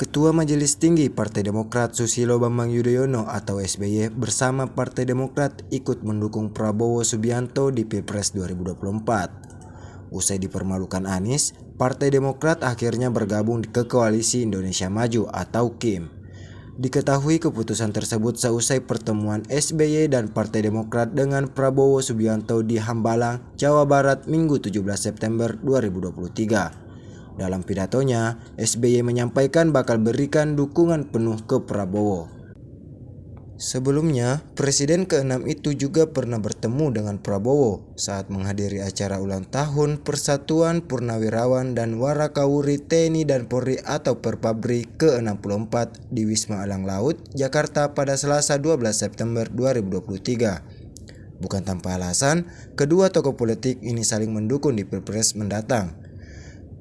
Ketua Majelis Tinggi Partai Demokrat Susilo Bambang Yudhoyono atau SBY bersama Partai Demokrat ikut mendukung Prabowo Subianto di Pilpres 2024. Usai dipermalukan Anies, Partai Demokrat akhirnya bergabung ke Koalisi Indonesia Maju atau KIM. Diketahui keputusan tersebut seusai pertemuan SBY dan Partai Demokrat dengan Prabowo Subianto di Hambalang, Jawa Barat Minggu 17 September 2023. Dalam pidatonya, SBY menyampaikan bakal berikan dukungan penuh ke Prabowo. Sebelumnya, Presiden ke-6 itu juga pernah bertemu dengan Prabowo saat menghadiri acara ulang tahun Persatuan Purnawirawan dan Warakawuri TNI dan Polri atau Perpabri ke-64 di Wisma Elang Laut, Jakarta pada Selasa 12 September 2023. Bukan tanpa alasan, kedua tokoh politik ini saling mendukung di Pilpres mendatang.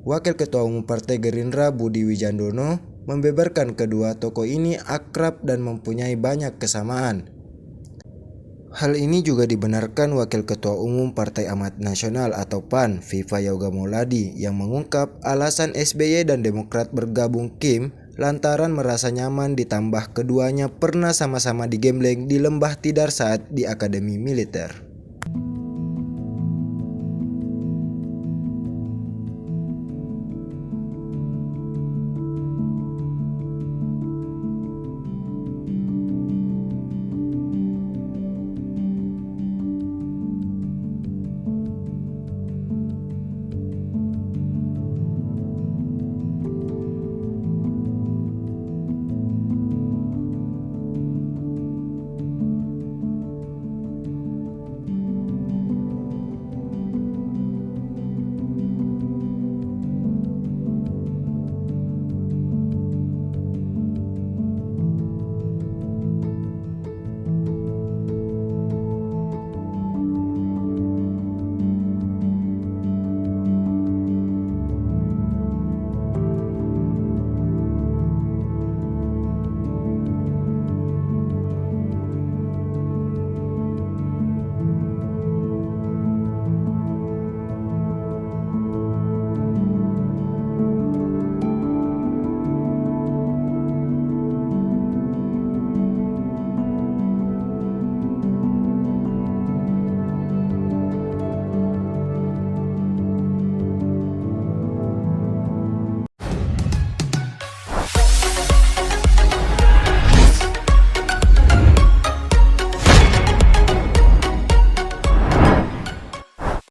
Wakil Ketua Umum Partai Gerindra Budi Wijandono membeberkan kedua tokoh ini akrab dan mempunyai banyak kesamaan. Hal ini juga dibenarkan Wakil Ketua Umum Partai Amanat Nasional atau PAN, Viva Yoga Mauladi, yang mengungkap alasan SBY dan Demokrat bergabung KIM lantaran merasa nyaman ditambah keduanya pernah sama-sama digembleng di Lembah Tidar saat di Akademi Militer.